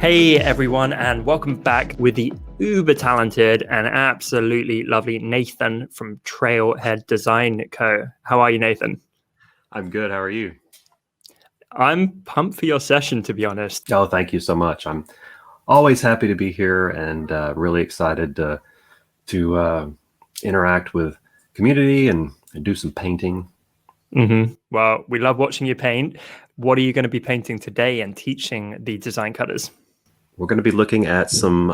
Hey everyone, and welcome back with the uber talented and absolutely lovely Nathan from Trailhead Design Co. How are you, Nathan? I'm good. How are you? I'm pumped for your session, to be honest. Oh, thank you so much. I'm always happy to be here and really excited to interact with community and do some painting. Well, we love watching you paint. What are you going to be painting today and teaching the design cutters? We're going to be looking at some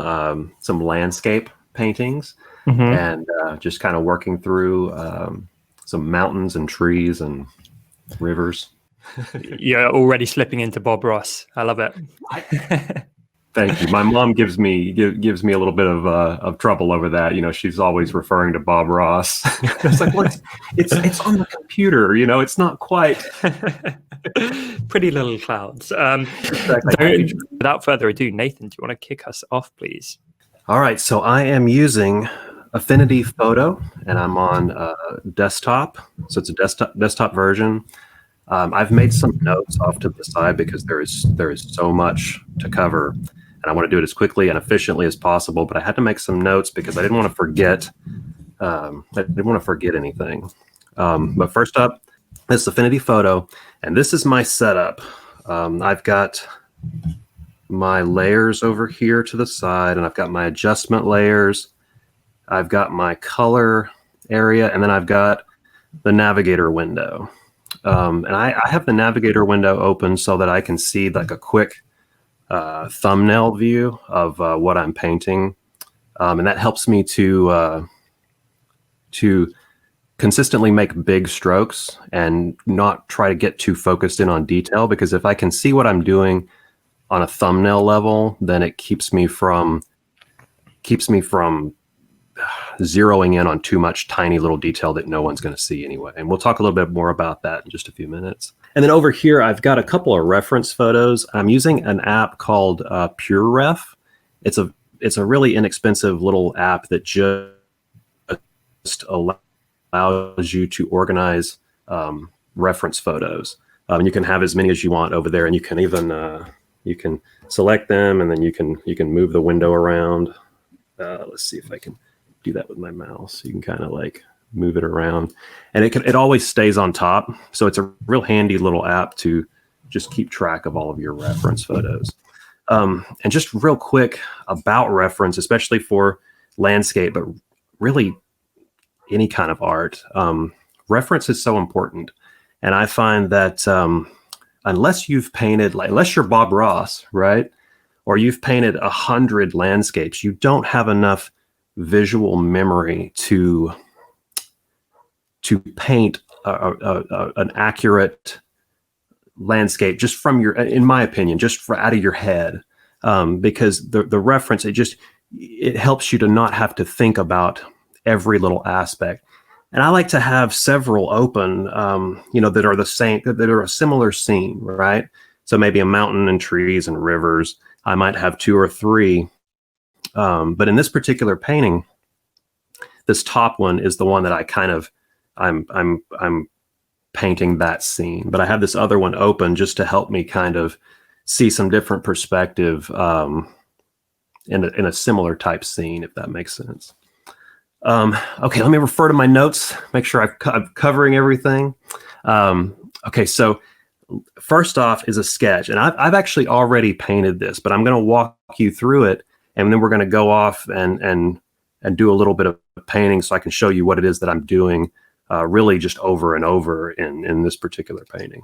landscape paintings and just kind of working through some mountains and trees and rivers. You're already slipping into Bob Ross. I love it. Thank you. My mom gives me a little bit of trouble over that. You know, she's always referring to Bob Ross. It's like, well, it's on the computer. You know, it's not quite. Pretty Little Clouds. Without further ado, Nathan, do you want to kick us off, please? All right. So I am using Affinity Photo, and I'm on desktop. So it's a desktop version. I've made some notes off to the side because there is so much to cover, and I want to do it as quickly and efficiently as possible. But I had to make some notes because I didn't want to forget. I didn't want to forget anything. But first up, this is Affinity Photo, and this is my setup. I've got my layers over here to the side, and I've got my adjustment layers. I've got my color area, and then I've got the navigator window. And I have the navigator window open so that I can see like a quick thumbnail view of what I'm painting, and that helps me to consistently make big strokes and not try to get too focused in on detail. Because if I can see what I'm doing on a thumbnail level, then it keeps me from zeroing in on too much tiny little detail that no one's going to see anyway. And we'll talk a little bit more about that in just a few minutes. And then over here, I've got a couple of reference photos. I'm using an app called PureRef. It's a really inexpensive little app that just allows you to organize reference photos. And you can have as many as you want over there, and you can even you can select them, and then you can move the window around. Let's see if I can do that with my mouse. You can kind of like move it around, and it always stays on top. So it's a real handy little app to just keep track of all of your reference photos. And just real quick about reference, especially for landscape, but really any kind of art, reference is so important. And I find that unless you've painted, unless you're Bob Ross, right? Or you've painted 100 landscapes, you don't have enough visual memory to paint an accurate landscape just from in my opinion, just out of your head, because the reference, it helps you to not have to think about every little aspect. And I like to have several open, that are the same, that are a similar scene, right? So maybe a mountain and trees and rivers. I might have 2 or 3. But in this particular painting, this top one is the one that I'm painting that scene. But I have this other one open just to help me kind of see some different perspective in a similar type scene, if that makes sense. Okay, let me refer to my notes, make sure I'm covering everything. Okay, so first off is a sketch, and I've actually already painted this, but I'm going to walk you through it, and then we're going to go off and do a little bit of painting so I can show you what it is that I'm doing really just over and over in this particular painting.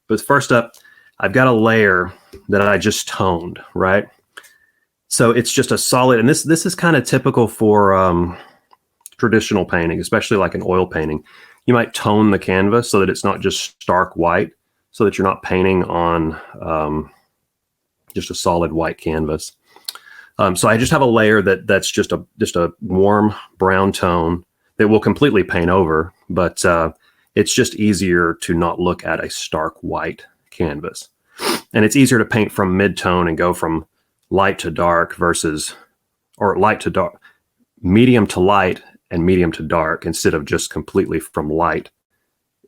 But first up, I've got a layer that I just toned, right? So it's just a solid, and this is kind of typical for traditional painting, especially like an oil painting. You might tone the canvas so that it's not just stark white, so that you're not painting on just a solid white canvas. So I just have a layer that's just a warm brown tone that will completely paint over, but it's just easier to not look at a stark white canvas. And it's easier to paint from mid-tone and go from light to dark or light to dark, medium to light and medium to dark, instead of just completely from light,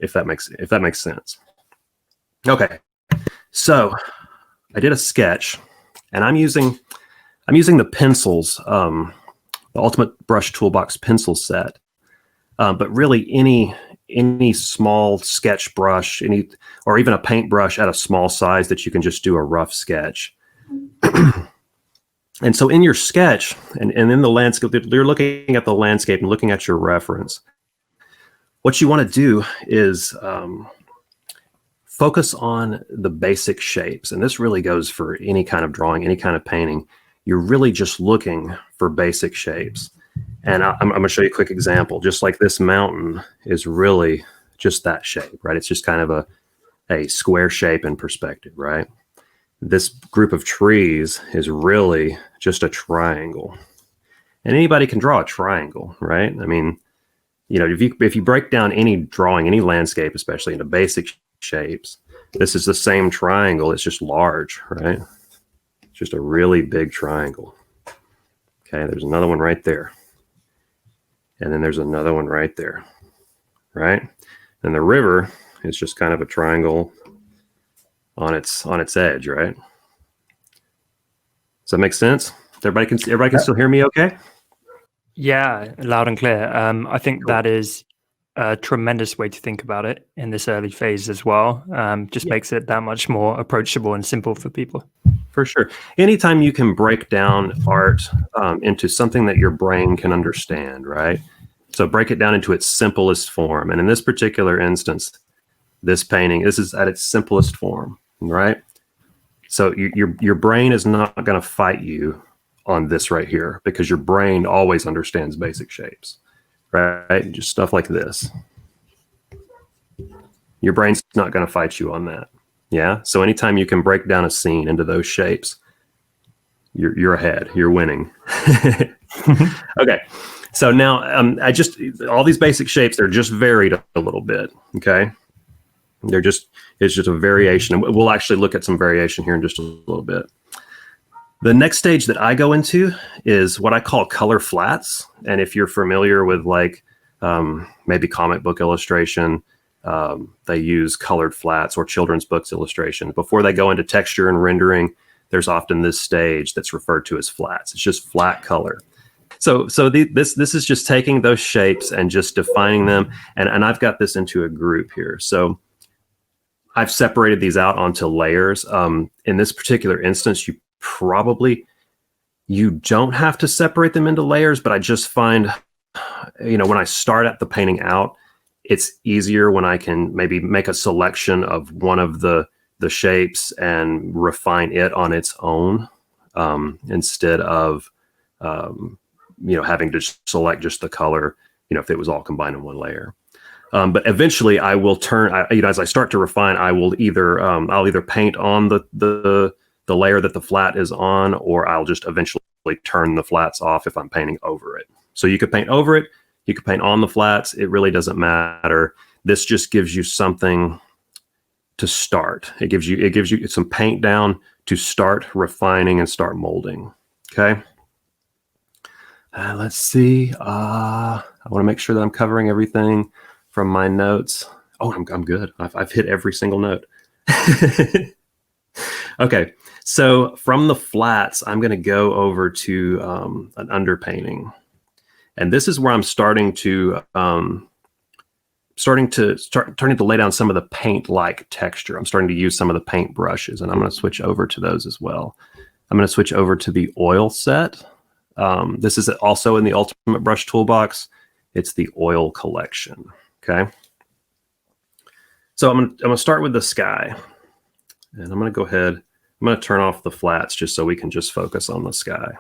if that makes sense. Okay, so I did a sketch, And I'm using the pencils, the Ultimate Brush Toolbox pencil set. But really any small sketch brush, or even a paintbrush at a small size that you can just do a rough sketch. And so in your sketch and in the landscape, you're looking at the landscape and looking at your reference. What you want to do is focus on the basic shapes. And this really goes for any kind of drawing, any kind of painting. You're really just looking for basic shapes. And I'm going to show you a quick example. Just like this mountain is really just that shape, right? It's just kind of a square shape in perspective, right? This group of trees is really just a triangle. And anybody can draw a triangle, right? I mean, you know, if you break down any drawing, any landscape, especially into basic shapes, this is the same triangle. It's just large, right? It's just a really big triangle. Okay, there's another one right there. And then there's another one right there, right? And the river is just kind of a triangle on its edge, right? Does that make sense? Everybody can still hear me okay? Yeah, loud and clear. I think Cool. that is a tremendous way to think about it in this early phase as well. Just makes it that much more approachable and simple for people. For sure. Anytime you can break down art into something that your brain can understand, right? So break it down into its simplest form. And in this particular instance, this painting, this is at its simplest form, right? So your brain is not going to fight you on this right here because your brain always understands basic shapes, right? Just stuff like this. Your brain's not going to fight you on that. Yeah. So anytime you can break down a scene into those shapes, you're ahead. You're winning. Okay. So now all these basic shapes, they're just varied a little bit. Okay. It's just a variation. And we'll actually look at some variation here in just a little bit. The next stage that I go into is what I call color flats. And if you're familiar with like maybe comic book illustration, they use colored flats or children's books illustration. Before they go into texture and rendering, there's often this stage that's referred to as flats. It's just flat color. So this is just taking those shapes and just defining them. And I've got this into a group here. So I've separated these out onto layers. In this particular instance, you don't have to separate them into layers, but I just find, when I start at the painting out, it's easier when I can maybe make a selection of one of the shapes and refine it on its own instead of, having to select just the color, if it was all combined in one layer. But eventually I will turn, as I start to refine, I will I'll either paint on the layer that the flat is on, or I'll just eventually turn the flats off if I'm painting over it. So you could paint over it, you could paint on the flats. It really doesn't matter. This just gives you something to start. It gives you some paint down to start refining and start molding. Okay. Let's see. I want to make sure that I'm covering everything from my notes. Oh, I'm good. I've hit every single note. Okay. So from the flats, I'm going to go over to an underpainting. And this is where I'm starting to lay down some of the paint-like texture. I'm starting to use some of the paint brushes, and I'm going to switch over to those as well. I'm going to switch over to the oil set. This is also in the Ultimate Brush Toolbox. It's the oil collection. Okay. So I'm going to start with the sky, and I'm going to go ahead. I'm going to turn off the flats just so we can just focus on the sky.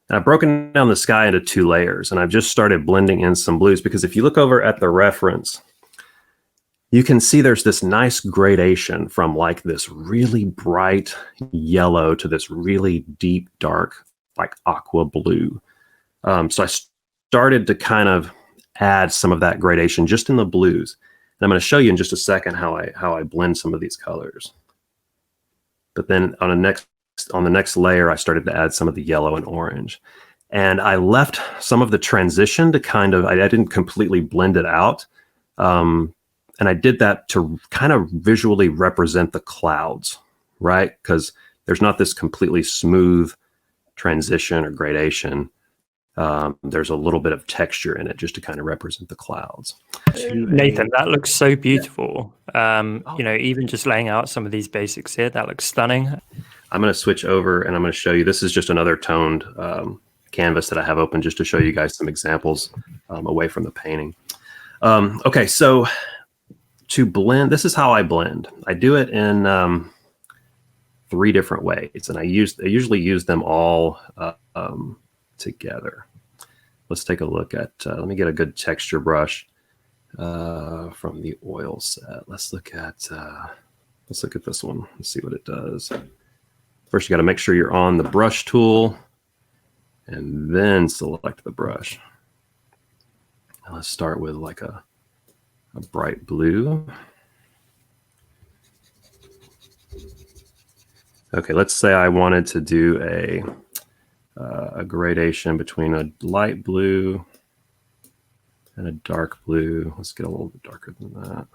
And I've broken down the sky into 2 layers, and I've just started blending in some blues, because if you look over at the reference, you can see there's this nice gradation from like this really bright yellow to this really deep, dark, like aqua blue. So I started to kind of add some of that gradation just in the blues. And I'm going to show you in just a second how I blend some of these colors. But then on the next layer, I started to add some of the yellow and orange. And I left some of the transition to I didn't completely blend it out. And I did that to kind of visually represent the clouds, right? Because there's not this completely smooth transition or gradation. There's a little bit of texture in it just to kind of represent the clouds. Nathan, that looks so beautiful. You know, even just laying out some of these basics here, that looks stunning. I'm going to switch over and I'm going to show you. This is just another toned canvas that I have open just to show you guys some examples away from the painting. Okay, so to blend, this is how I blend. I do it in 3 different ways, and I usually use them all together. Let's take a look at, let me get a good texture brush from the oil set. Let's look at this one. Let's see what it does. First, you got to make sure you're on the brush tool and then select the brush. Now let's start with like a bright blue. Okay, let's say I wanted to do a gradation between a light blue and a dark blue. Let's get a little bit darker than that.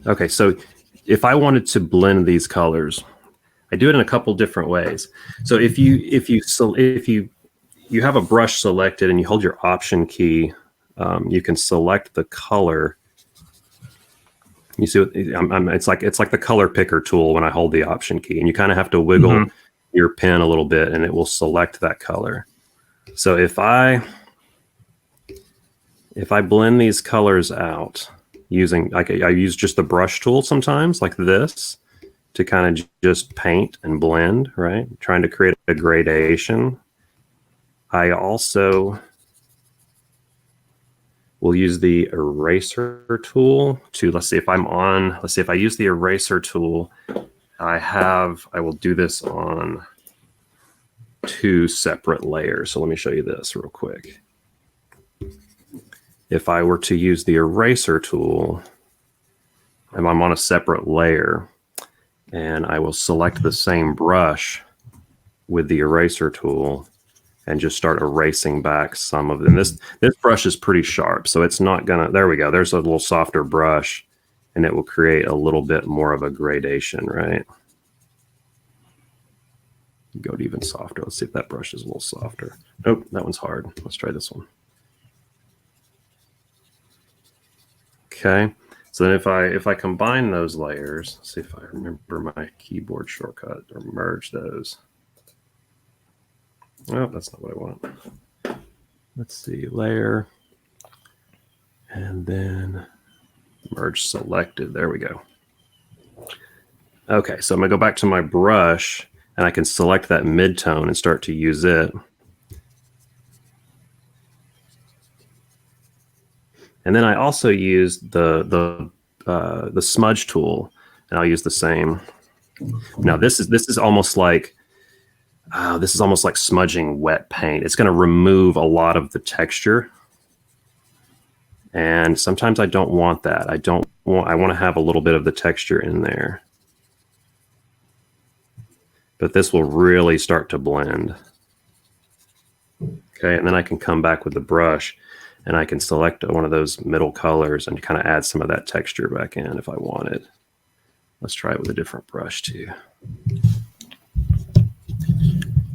Okay, so if I wanted to blend these colors, I do it in a couple different ways. So if you have a brush selected and you hold your Option key, you can select the color. You see, it's like the color picker tool when I hold the Option key, and you kind of have to wiggle your pen a little bit, and it will select that color. So if I blend these colors out using, like, I use just the brush tool sometimes, like this, to kind of just paint and blend, right? Trying to create a gradation. I also will use the eraser tool to, let's see if I use the eraser tool, I will do this on 2 separate layers. So let me show you this real quick. If I were to use the eraser tool, and I'm on a separate layer, and I will select the same brush with the eraser tool and just start erasing back some of them. This brush is pretty sharp, so it's not gonna, there we go. There's a little softer brush, and it will create a little bit more of a gradation, right? Go to even softer. Let's see if that brush is a little softer. Nope, that one's hard. Let's try this one. Okay, so then if I combine those layers, let's see if I remember my keyboard shortcut, or merge those. Oh, that's not what I want. Let's see, layer, and then merge selected. There we go. Okay, so I'm gonna go back to my brush, and I can select that mid-tone and start to use it. And then I also use the smudge tool, and I'll use the same. Now this is almost like smudging wet paint. It's going to remove a lot of the texture, and sometimes I don't want that. I want to have a little bit of the texture in there, but this will really start to blend. Okay, and then I can come back with the brush, and I can select one of those middle colors and kind of add some of that texture back in if I wanted. Let's try it with a different brush too.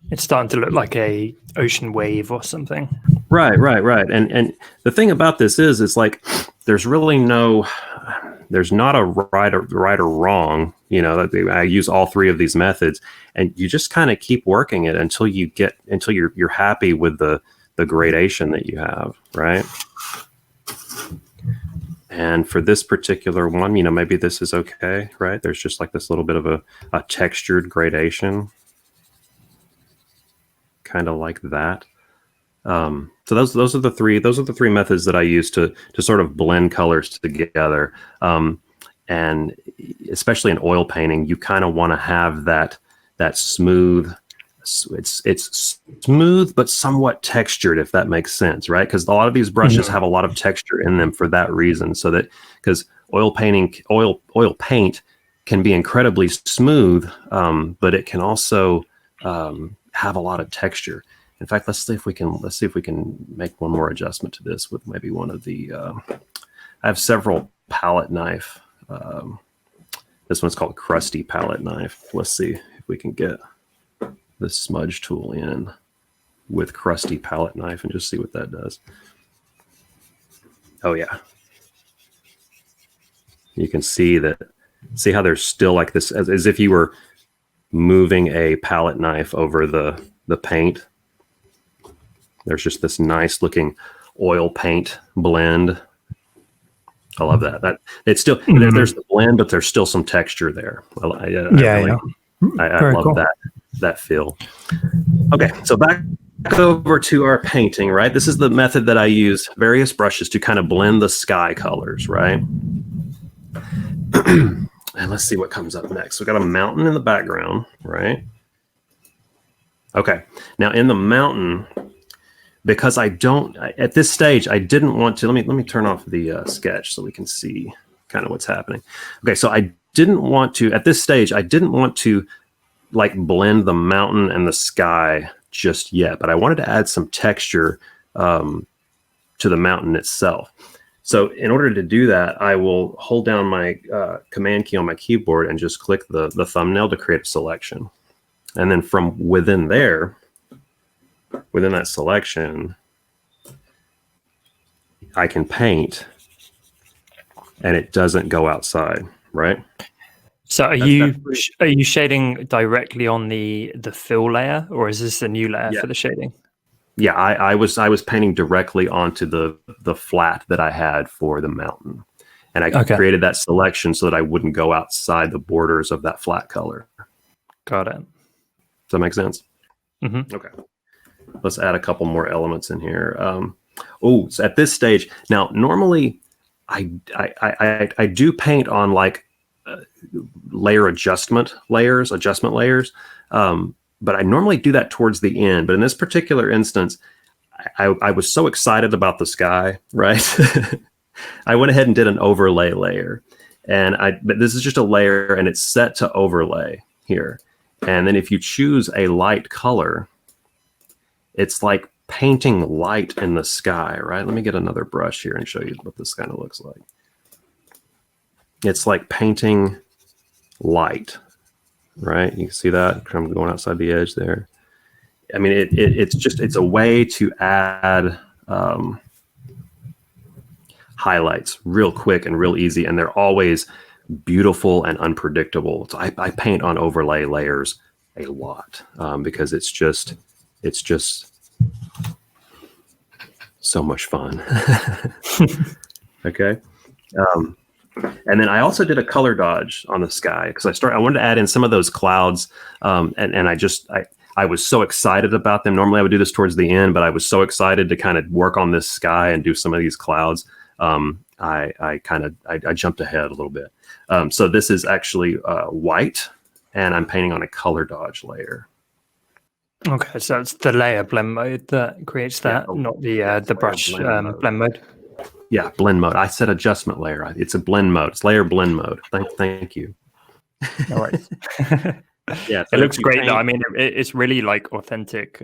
It's starting to look like a ocean wave or something. Right. And the thing about this is, it's like there's not a right or wrong. You know, I use all 3 of these methods, and you just kind of keep working it until you're happy with the gradation that you have, right? And for this particular one, you know, maybe this is okay, right? There's just like this little bit of a textured gradation, kind of like that. So those are the three methods that I use to sort of blend colors together. And especially in oil painting, you kind of want to have that smooth. It's smooth but somewhat textured, if that makes sense, right? Because a lot of these brushes have a lot of texture in them for that reason. So that, because oil paint can be incredibly smooth, but it can also have a lot of texture. In fact, let's see if we can make one more adjustment to this with maybe one of the I have several palette knife. This one's called Crusty Palette Knife. Let's see if we can get the Smudge Tool in with Crusty Palette Knife and just see what that does. Oh yeah. You can see that, see how there's still like this, as if you were moving a palette knife over the paint. There's just this nice looking oil paint blend. I love that. That it's still there's the blend, but there's still some texture there. I love cool. that feel. Okay, so back over to our painting, right? This is the method that I use various brushes to kind of blend the sky colors, right? And let's see what comes up next. We got a mountain in the background, right? Okay, now in the mountain, because I don't, at this stage, I didn't want to, let me turn off the sketch so we can see kind of what's happening. Okay, so I didn't want to, at this stage, I didn't want to like blend the mountain and the sky just yet, but I wanted to add some texture to the mountain itself. So in order to do that, I will hold down my command key on my keyboard and just click the thumbnail to create a selection. And then from within there, within that selection, I can paint and it doesn't go outside, right? So are you shading directly on the fill layer, or is this a new layer for the shading? Yeah, I was painting directly onto the flat that I had for the mountain. And I created that selection so that I wouldn't go outside the borders of that flat color. Got it. Does that make sense? Mm-hmm. Okay. Let's add a couple more elements in here. So at this stage, now normally I do paint on like adjustment layers, but I normally do that towards the end. But in this particular instance, I was so excited about the sky, right? I went ahead and did an overlay layer, but this is just a layer and it's set to overlay here. And then if you choose a light color, it's like painting light in the sky, right? Let me get another brush here and show you what this kind of looks like. It's like painting light, right? You can see that I'm going outside the edge there. I mean, it's a way to add highlights real quick and real easy, and they're always beautiful and unpredictable. So I paint on overlay layers a lot because it's just so much fun. Okay. And then I also did a color dodge on the sky because I wanted to add in some of those clouds. And I was so excited about them. Normally I would do this towards the end, but I was so excited to kind of work on this sky and do some of these clouds. I jumped ahead a little bit. So this is actually white, and I'm painting on a color dodge layer. Okay, so it's the layer blend mode that creates that, not the brush blend mode. Yeah, blend mode. I said adjustment layer. It's a blend mode. It's layer blend mode. Thank you. No worries. Yeah, so it looks great though. I mean, it's really like authentic.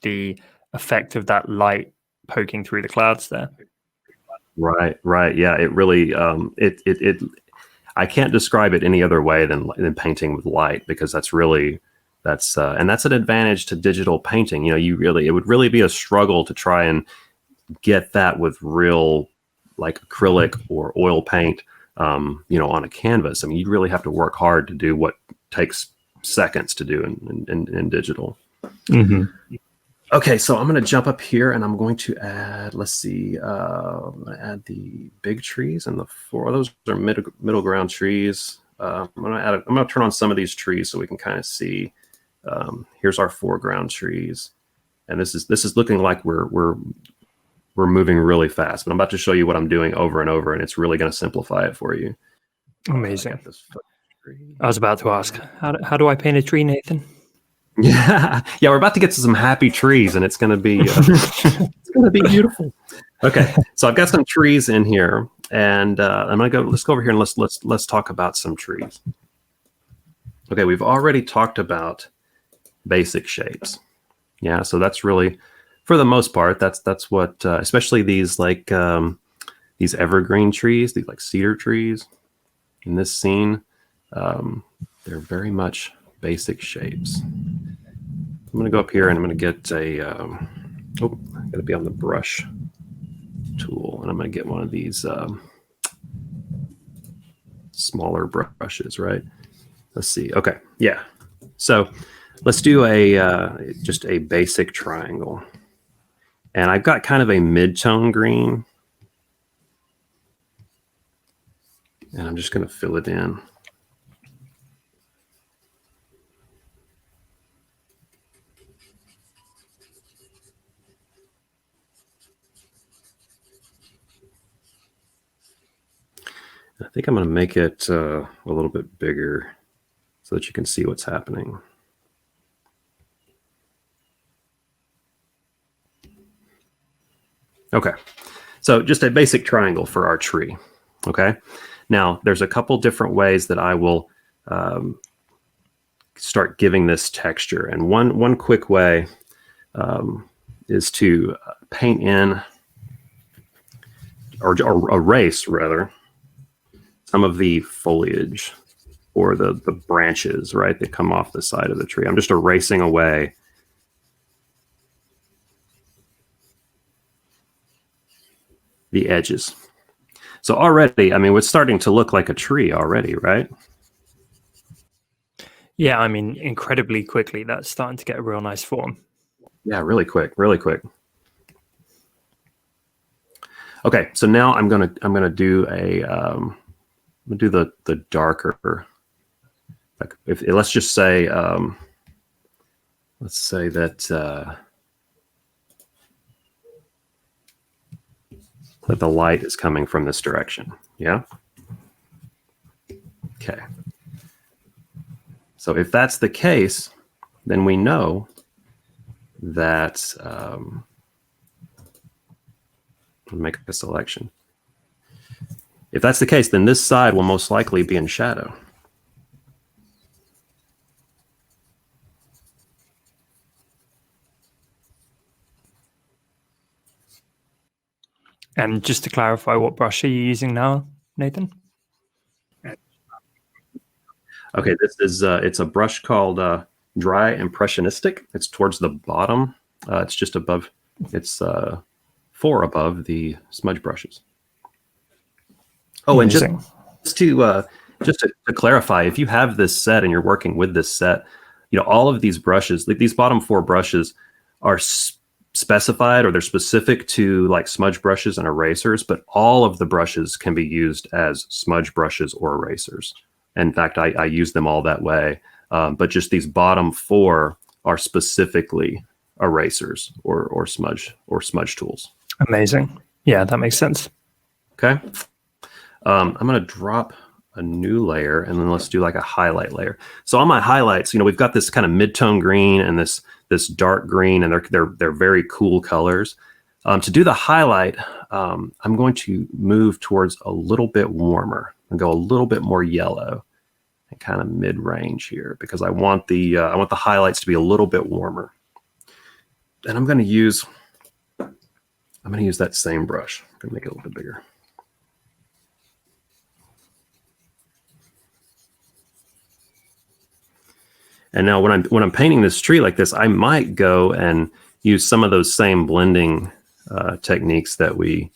The effect of that light poking through the clouds there. Right. Yeah, it really. I can't describe it any other way than painting with light, because that's an advantage to digital painting. You know, it would really be a struggle to try and get that with real like acrylic or oil paint, on a canvas. I mean, you'd really have to work hard to do what takes seconds to do in digital. Mm-hmm. Okay, so I'm going to jump up here and I'm going to add, let's see, I'm going to add the big trees and the four. Those are middle ground trees. I'm going to turn on some of these trees so we can kind of see. Here's our foreground trees, and this is looking like we're moving really fast. But I'm about to show you what I'm doing over and over, and it's really going to simplify it for you. Amazing. I was about to ask, how do I paint a tree, Nathan? Yeah, we're about to get to some happy trees, and it's going to be it's going to be beautiful. Okay, so I've got some trees in here, and let's go over here and let's talk about some trees. Okay, we've already talked about basic shapes. Yeah, so that's really, for the most part, that's what, especially these like these evergreen trees, these like cedar trees in this scene. They're very much basic shapes. I'm going to go up here and I'm going to get a, I'm going to be on the brush tool, and I'm going to get one of these smaller brushes, right? Let's see. Okay. Yeah. So let's do a just a basic triangle. And I've got kind of a mid-tone green. And I'm just going to fill it in. I think I'm going to make it a little bit bigger so that you can see what's happening. Okay, so just a basic triangle for our tree. Okay, now there's a couple different ways that I will start giving this texture. And one quick way is to paint in, or erase rather, some of the foliage or the branches, right, that come off the side of the tree. I'm just erasing away the edges. So already, I mean, it's starting to look like a tree already, right? Yeah, I mean, incredibly quickly, that's starting to get a real nice form. Yeah, really quick, really quick. Okay, so now I'm gonna do a I'm gonna do the darker. Like let's just say let's say that that the light is coming from this direction. Yeah. Okay. So if that's the case, then we know that make a selection. If that's the case, then this side will most likely be in shadow. And just to clarify, what brush are you using now, Nathan? Okay, this is it's a brush called Dry Impressionistic. It's towards the bottom. It's just above. It's 4 above the smudge brushes. Oh, and just to clarify, if you have this set and you're working with this set, you know, all of these brushes, like these bottom 4 brushes, are specified, or they're specific to like smudge brushes and erasers, but all of the brushes can be used as smudge brushes or erasers. In fact, I use them all that way, but just these bottom 4 are specifically erasers or smudge tools. Amazing. Yeah, that makes sense. Okay. I'm going to drop a new layer, and then let's do like a highlight layer. So on my highlights, you know, we've got this kind of mid-tone green and this dark green, and they're very cool colors. To do the highlight, I'm going to move towards a little bit warmer and go a little bit more yellow and kind of mid-range here, because I want the highlights to be a little bit warmer. And I'm going to use that same brush. I'm going to make it a little bit bigger. And now when I'm painting this tree like this, I might go and use some of those same blending techniques that we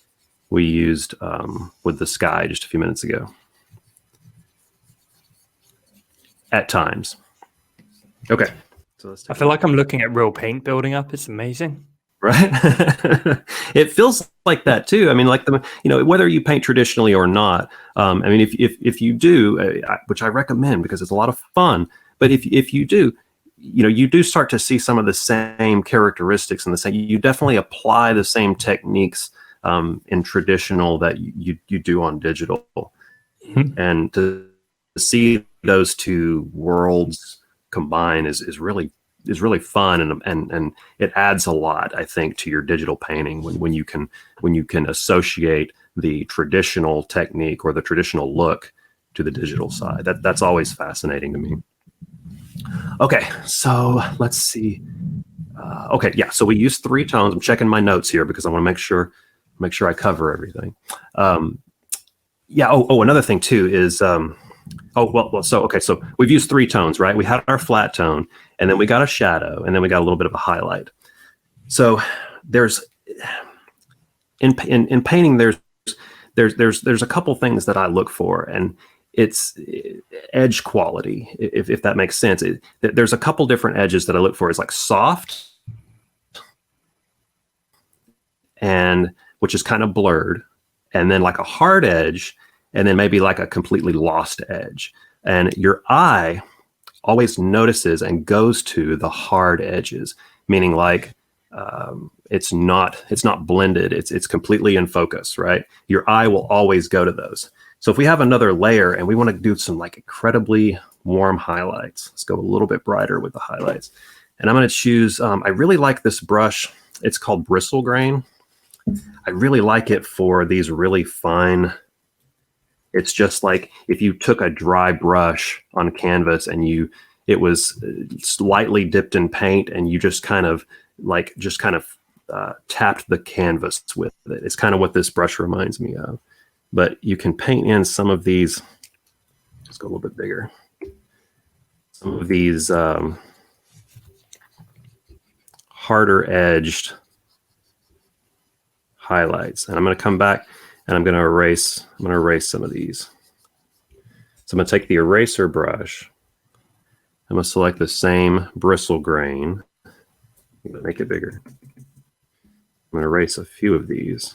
used with the sky just a few minutes ago. At times. Okay. So I feel like I'm looking at real paint building up. It's amazing. Right? It feels like that too. I mean, like whether you paint traditionally or not. I mean, if you do, which I recommend because it's a lot of fun. But if you do, you do start to see some of the same characteristics and you definitely apply the same techniques in traditional that you do on digital. Mm-hmm. And to see those two worlds combine is really fun, and it adds a lot, I think, to your digital painting when you can associate the traditional technique or the traditional look to the digital side. That's always fascinating to me. Okay, so let's see. Okay, yeah, so we use 3 tones. I'm checking my notes here because I want to make sure make sure I cover everything. Yeah. Oh, another thing too is, so we've used 3 tones, right? We had our flat tone, and then we got a shadow, and then we got a little bit of a highlight. So there's in painting, there's a couple things that I look for, and it's edge quality, if that makes sense. There's a couple different edges that I look for. It's like soft, and which is kind of blurred, and then like a hard edge, and then maybe like a completely lost edge. And your eye always notices and goes to the hard edges, meaning like it's not blended. It's completely in focus, right? Your eye will always go to those. So if we have another layer and we want to do some like incredibly warm highlights, let's go a little bit brighter with the highlights. And I'm going to choose, I really like this brush. It's called Bristle Grain. I really like it for these really fine. It's just like if you took a dry brush on canvas and it was slightly dipped in paint, and you just kind of tapped the canvas with it. It's kind of what this brush reminds me of. But you can paint in some of these. Let's go a little bit bigger. Some of these harder edged highlights, and I'm going to come back and I'm going to erase some of these. So I'm going to take the eraser brush. I'm going to select the same bristle grain. I'm going to make it bigger. I'm going to erase a few of these.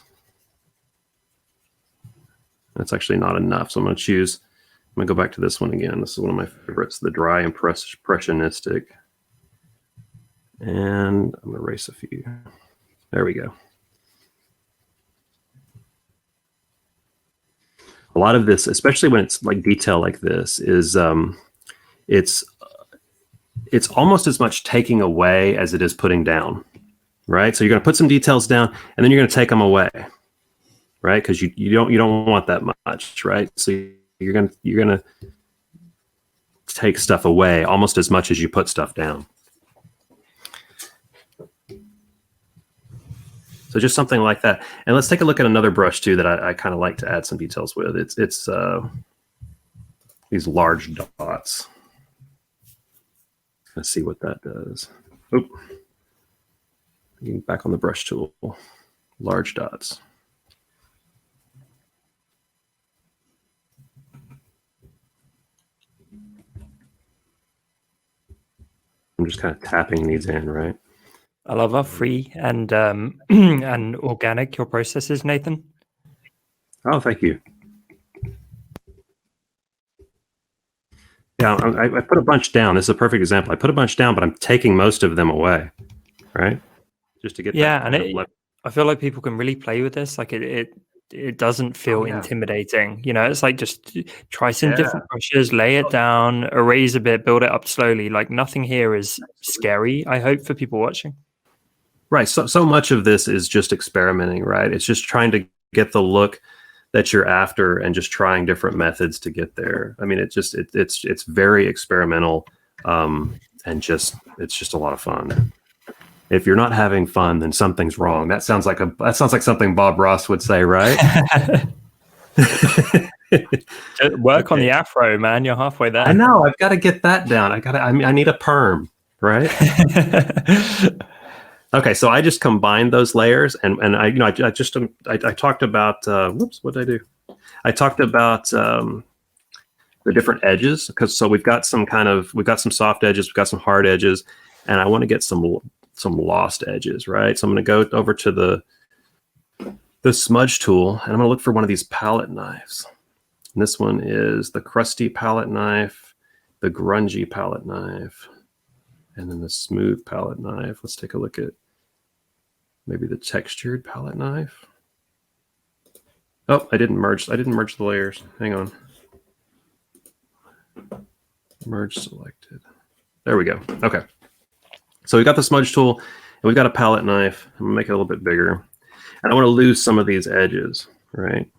That's actually not enough, so I'm going to go back to this one again. This is one of my favorites, the dry impressionistic. And I'm going to erase a few. There we go. A lot of this, especially when it's like detail like this, is it's almost as much taking away as it is putting down, right? So you're going to put some details down, and then you're going to take them away, right? Because you don't want that much, right? So you're gonna take stuff away almost as much as you put stuff down. So just something like that. And let's take a look at another brush too that I kind of like to add some details with. It's these large dots. Let's see what that does. Oop. Back on the brush tool. Large dots. I'm just kind of tapping these in, right? I love how free and and organic your process is, Nathan. Oh, thank you. Yeah, I put a bunch down. This is a perfect example. I put a bunch down, but I'm taking most of them away, right? Just to get I feel like people can really play with this. Like it doesn't feel intimidating. You know, it's like just try some different brushes, lay it down, erase a bit, build it up slowly. Like nothing here is scary, I hope, for people watching. Right. So much of this is just experimenting, right? It's just trying to get the look that you're after and just trying different methods to get there. I mean, it's very experimental, and it's just a lot of fun. If you're not having fun, then something's wrong. That sounds like something Bob Ross would say, right? Work on the afro, man. You're halfway there. I know. I've got to get that down. I need a perm, right? Okay, so I just combined those layers, and I talked about whoops, what did I do? I talked about the different edges, because so we've got some soft edges, we've got some hard edges, and I want to get some lost edges, right? So I'm going to go over to the smudge tool, and I'm going to look for one of these palette knives. And this one is the crusty palette knife, the grungy palette knife, and then the smooth palette knife. Let's take a look at maybe the textured palette knife. Oh, I didn't merge the layers. Hang on. Merge selected. There we go. Okay. So we got the smudge tool, and we've got a palette knife. I'm gonna make it a little bit bigger. And I want to lose some of these edges, right?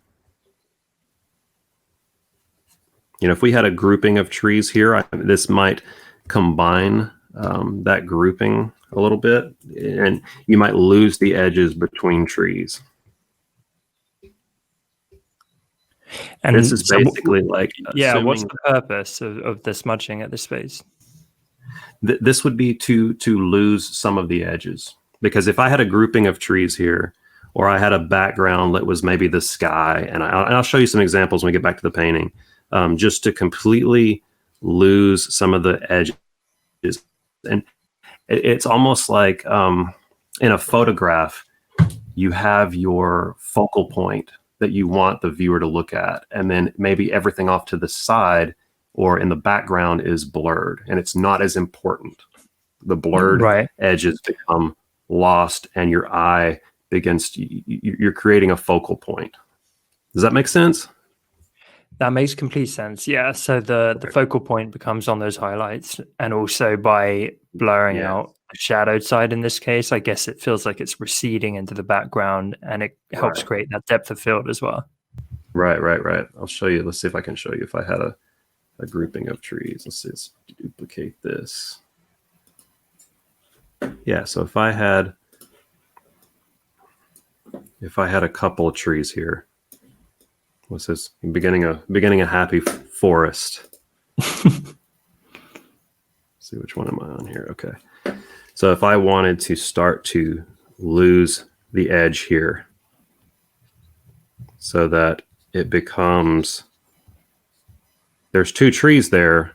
You know, if we had a grouping of trees here, this might combine that grouping a little bit, and you might lose the edges between trees. And this is so basically like yeah, what's assuming the purpose of the smudging at this phase? this would be to lose some of the edges, because if I had a grouping of trees here, or I had a background that was maybe the sky, and I'll show you some examples when we get back to the painting, just to completely lose some of the edges. And it's almost like in a photograph, you have your focal point that you want the viewer to look at, and then maybe everything off to the side or in the background is blurred, and it's not as important. The blurred edges become lost, and your eye begins to, you're creating a focal point. Does that make sense? That makes complete sense. Yeah. So the focal point becomes on those highlights, and also by blurring out the shadowed side in this case, I guess it feels like it's receding into the background, and it helps create that depth of field as well. Right. I'll show you. Let's see if I can show you. If I had a grouping of trees, let's see, let's duplicate this. Yeah. So if I had a couple of trees here, what's this? Beginning a happy forest. See, which one am I on here? Okay. So if I wanted to start to lose the edge here so that it becomes, there's two trees there,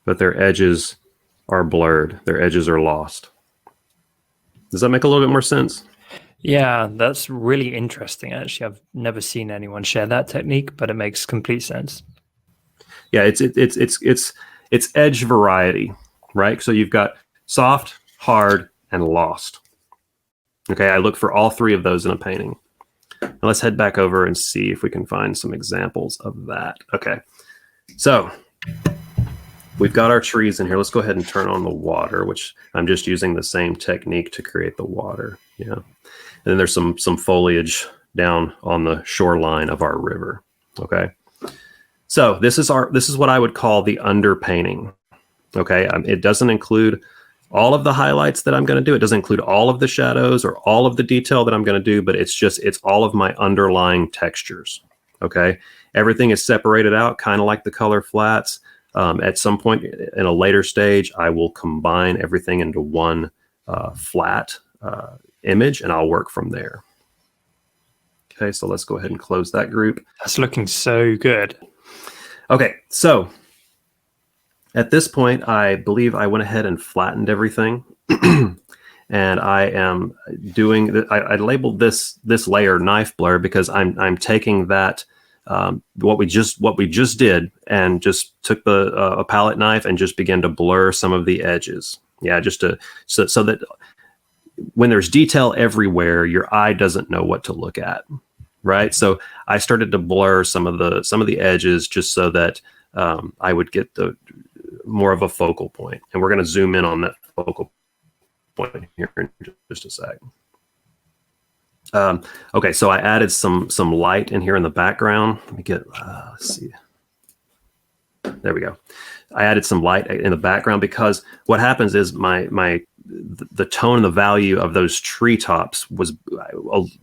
but their edges are blurred. Their edges are lost. Does that make a little bit more sense? Yeah, that's really interesting. Actually, I've never seen anyone share that technique, but it makes complete sense. Yeah, it's edge variety, right? So you've got soft, hard, and lost. Okay, I look for all three of those in a painting. Now let's head back over and see if we can find some examples of that. Okay, so we've got our trees in here. Let's go ahead and turn on the water, which I'm just using the same technique to create the water. Yeah, and then there's some foliage down on the shoreline of our river. Okay, so this is what I would call the underpainting. Okay, it doesn't include all of the highlights that I'm going to do. It doesn't include all of the shadows or all of the detail that I'm going to do, but it's all of my underlying textures. Okay, everything is separated out, kind of like the color flats. At some point in a later stage, I will combine everything into one flat image, and I'll work from there. Okay, so let's go ahead and close that group. That's looking so good. Okay, so at this point, I believe I went ahead and flattened everything. And I am doing, I labeled this layer knife blur because I'm taking that, what we just did, and just took a palette knife and just began to blur some of the edges. Yeah, just so that when there's detail everywhere, your eye doesn't know what to look at, right? So I started to blur some of the edges just so that I would get the more of a focal point. And we're going to zoom in on that focal point here in just a sec. Okay, so I added some light in here in the background. Let me get, let's see. There we go. I added some light in the background because what happens is the tone and the value of those treetops was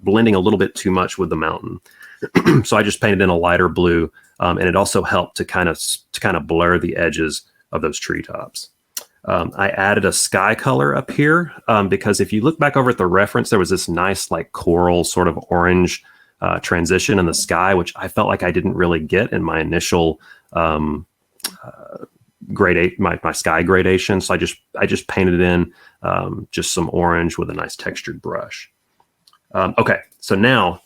blending a little bit too much with the mountain. So I just painted in a lighter blue, and it also helped to kind of blur the edges of those treetops. I added a sky color up here because if you look back over at the reference, there was this nice like coral sort of orange transition in the sky, which I felt like I didn't really get in my initial my sky gradation. So I just painted in just some orange with a nice textured brush. Okay, so now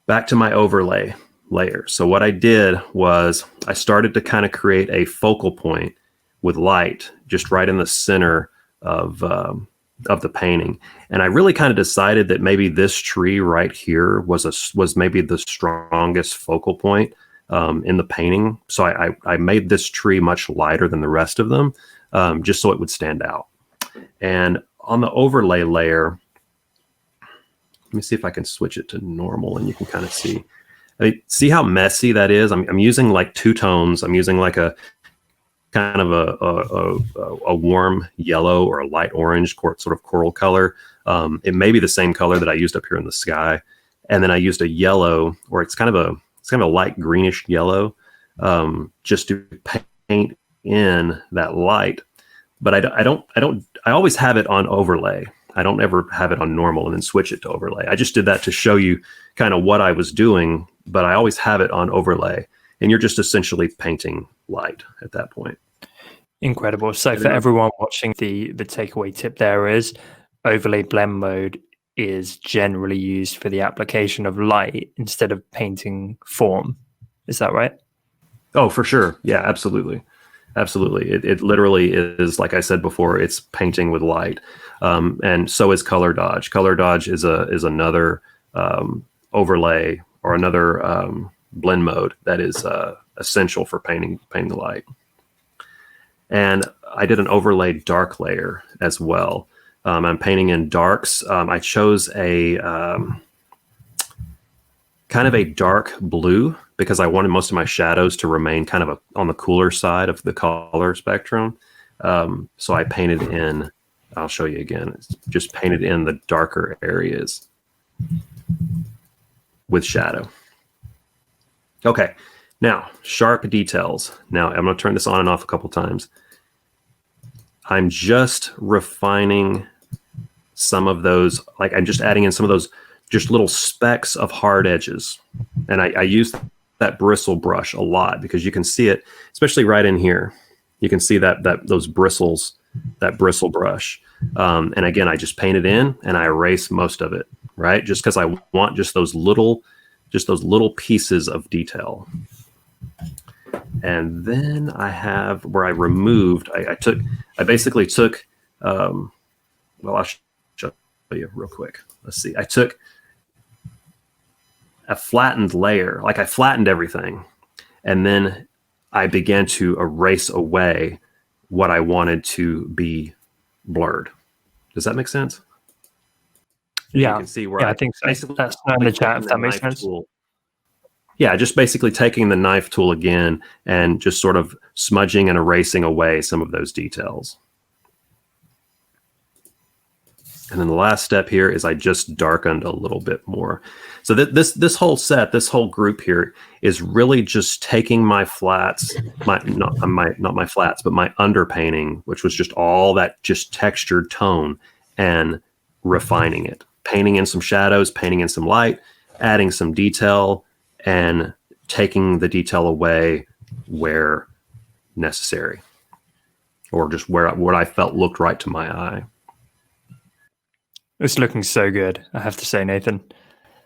back to my overlay layer. So what I did was I started to kind of create a focal point with light just right in the center of the painting. And I really kind of decided that maybe this tree right here was maybe the strongest focal point in the painting. So I made this tree much lighter than the rest of them, just so it would stand out. And on the overlay layer, let me see if I can switch it to normal and you can kind of see. I mean, see how messy that is? I'm using like two tones. I'm using like a kind of a warm yellow or a light orange sort of coral color. It may be the same color that I used up here in the sky. and then I used a yellow, or it's kind of a light greenish yellow, just to paint in that light. But I always have it on overlay. I don't ever have it on normal and then switch it to overlay. I just did that to show you kind of what I was doing, but I always have it on overlay, and you're just essentially painting light at that point. Incredible. So for everyone watching, the takeaway tip there is overlay blend mode is generally used for the application of light instead of painting form. Is that right? Oh, for sure. Yeah, absolutely. Absolutely. It literally is, like I said before, it's painting with light. And so is color dodge. Color dodge is another overlay or another blend mode that is essential for painting the light. And I did an overlay dark layer as well. I'm painting in darks. I chose a kind of a dark blue because I wanted most of my shadows to remain kind of on the cooler side of the color spectrum. So I painted in, I'll show you again, just painted in the darker areas with shadow. Okay, now sharp details. Now I'm going to turn this on and off a couple times. I'm just refining some of those, like I'm just adding in some of those just little specks of hard edges. And I use that bristle brush a lot because you can see it, especially right in here. You can see those bristles, that bristle brush. And again, I just paint it in and I erase most of it, right? Just because I want just those little pieces of detail. And then I have where I removed, I basically took, well, I'll show you real quick. Let's see. I took a flattened layer, like I flattened everything. And then I began to erase away what I wanted to be blurred. Does that make sense? Yeah. You can see where I think so. That's not in the chat, if that makes sense. Tool. Yeah, just basically taking the knife tool again and just sort of smudging and erasing away some of those details. And then the last step here is I just darkened a little bit more. So this whole set, this whole group here is really just taking my flats, not my flats, but my underpainting, which was just all that just textured tone, and refining it, painting in some shadows, painting in some light, adding some detail, and taking the detail away where necessary, or just where what I felt looked right to my eye. It's looking so good, I have to say, Nathan.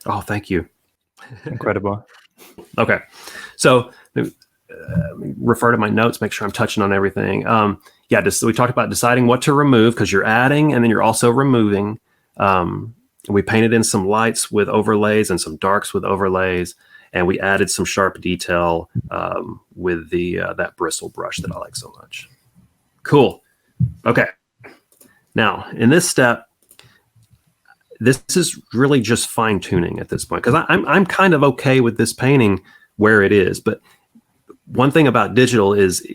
Oh, thank you. Incredible. Okay, so refer to my notes, make sure I'm touching on everything. Yeah, we talked about deciding what to remove because you're adding and then you're also removing. We painted in some lights with overlays and some darks with overlays. And we added some sharp detail with that bristle brush that I like so much. Cool. Okay. Now, in this step, this is really just fine tuning at this point because I'm kind of okay with this painting where it is. But one thing about digital is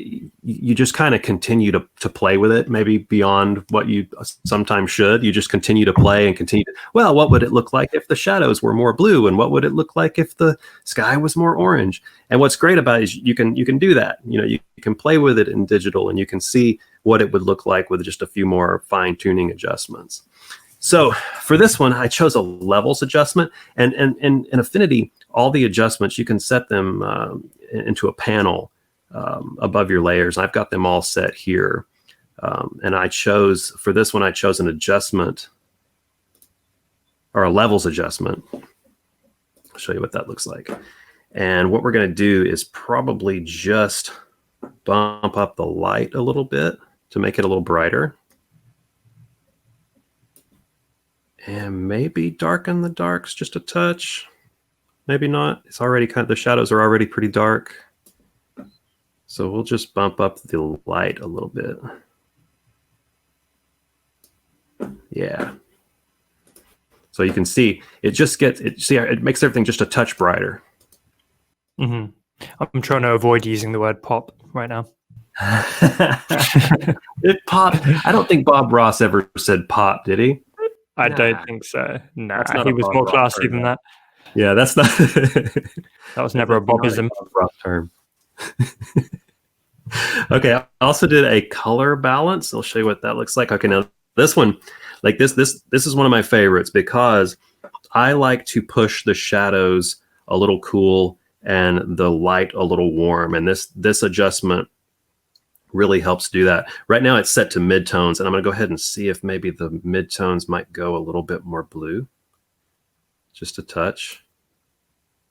you just kind of continue to play with it, maybe beyond what you sometimes should. You just continue to play and continue. Well, what would it look like if the shadows were more blue? And what would it look like if the sky was more orange? And what's great about it is you can do that. You can play with it in digital and you can see what it would look like with just a few more fine tuning adjustments. So for this one, I chose a levels adjustment, and in Affinity, all the adjustments, you can set them into a panel above your layers. I've got them all set here. And for this one, I chose an adjustment or a levels adjustment. I'll show you what that looks like. And what we're going to do is probably just bump up the light a little bit to make it a little brighter. And maybe darken the darks just a touch. Maybe not. It's already the shadows are already pretty dark. So we'll just bump up the light a little bit. Yeah. So you can see it makes everything just a touch brighter. Mm-hmm. I'm trying to avoid using the word pop right now. It popped. I don't think Bob Ross ever said pop, did he? I don't think so. Nah, he was more classy than that. Yeah, that's not. That was never a Bobism. Rough term. Okay, I also did a color balance. I'll show you what that looks like. Okay, now this one, like this is one of my favorites because I like to push the shadows a little cool and the light a little warm. And this adjustment really helps do that. Right now it's set to midtones, and I'm going to go ahead and see if maybe the midtones might go a little bit more blue. Just a touch.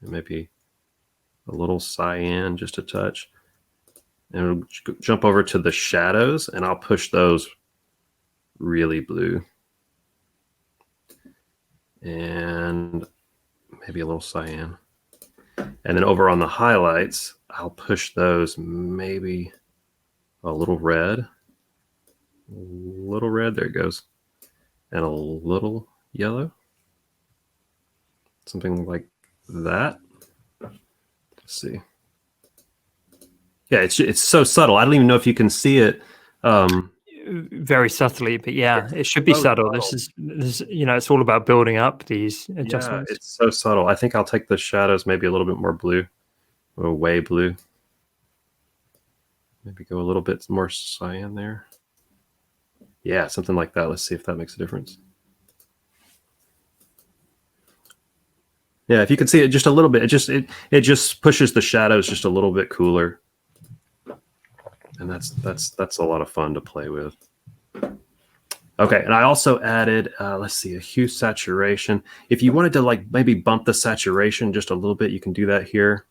And maybe a little cyan, just a touch. And we'll jump over to the shadows, and I'll push those really blue. And maybe a little cyan. And then over on the highlights, I'll push those maybe a little red. There it goes. And a little yellow. Something like that. Let's see. Yeah, it's so subtle. I don't even know if you can see it. Very subtly, but yeah, it should be subtle. This is it's all about building up these adjustments. Yeah, it's so subtle. I think I'll take the shadows maybe a little bit more blue, or way blue. Maybe go a little bit more cyan there. Yeah, something like that. Let's see if that makes a difference. Yeah, if you can see it just a little bit, it just pushes the shadows just a little bit cooler. And that's a lot of fun to play with. Okay, and I also added, let's see, a hue saturation. If you wanted to like maybe bump the saturation just a little bit, you can do that here.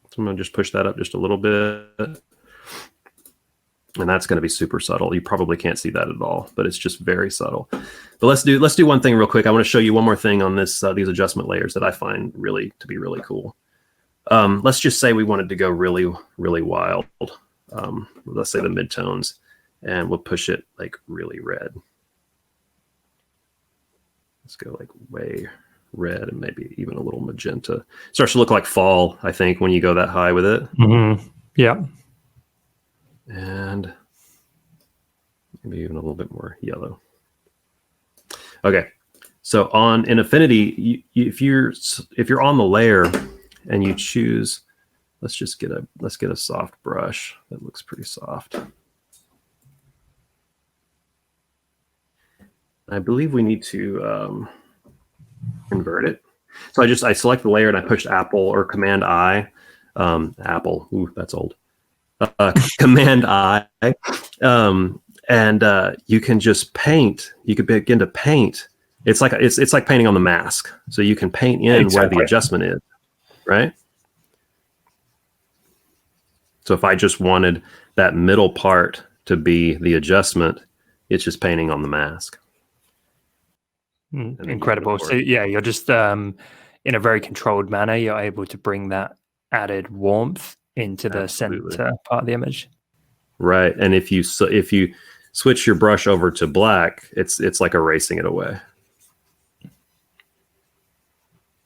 So I'm gonna just push that up just a little bit. And that's gonna be super subtle. You probably can't see that at all, but it's just very subtle. But let's do one thing real quick. I wanna show you one more thing on this these adjustment layers that I find to be really cool. Let's just say we wanted to go really, really wild. Let's say the midtones, and we'll push it like really red. Let's go like way red and maybe even a little magenta. It starts to look like fall, I think, when you go that high with it. Mm-hmm. Yeah. And maybe even a little bit more yellow. Okay, so in Affinity, if you're on the layer and you choose, let's get a soft brush that looks pretty soft. I believe we need to invert it. So I select the layer and I pushed Apple or Command I. Apple, ooh, that's old. Command I, and you can just paint. You could begin to paint. It's like painting on the mask. So you can paint in where the adjustment is, right? So if I just wanted that middle part to be the adjustment, it's just painting on the mask. Incredible. So yeah, you're just in a very controlled manner, you're able to bring that added warmth into the center part of the image. Right. And if you switch your brush over to black, it's like erasing it away.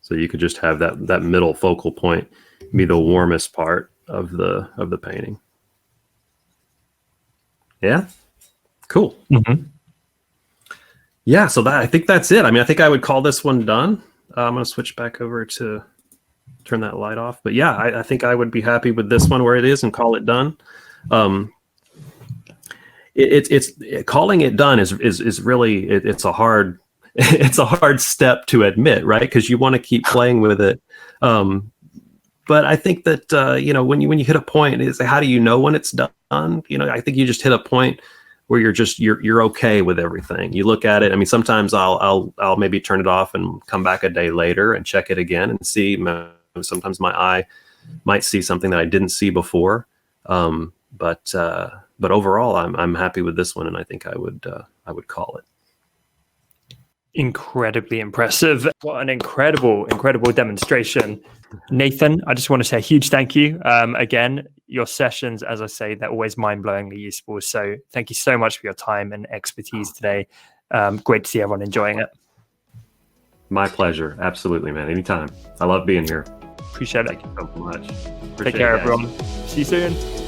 So you could just have that middle focal point be the warmest part of the painting. Yeah. Cool. Mm-hmm. Yeah, so I think that's it. I mean, I think I would call this one done. I'm going to switch back over to turn that light off. But yeah, I think I would be happy with this one where it is and call it done. It's calling it done is really it's a hard step to admit, right? Because you want to keep playing with it. But I think that when you hit a point, is how do you know when it's done? I think you just hit a point where you're okay with everything. You look at it. I mean, sometimes I'll maybe turn it off and come back a day later and check it again and see. Sometimes my eye might see something that I didn't see before. But overall, I'm happy with this one, and I think I would call it. Incredibly impressive. What an incredible demonstration. Nathan, I just want to say a huge thank you. Again, your sessions, as I say, they're always mind-blowingly useful. So thank you so much for your time and expertise today. Great to see everyone enjoying it. My pleasure. Absolutely, man. Anytime. I love being here. Appreciate it. Thank you so much. Take care, everyone. See you soon.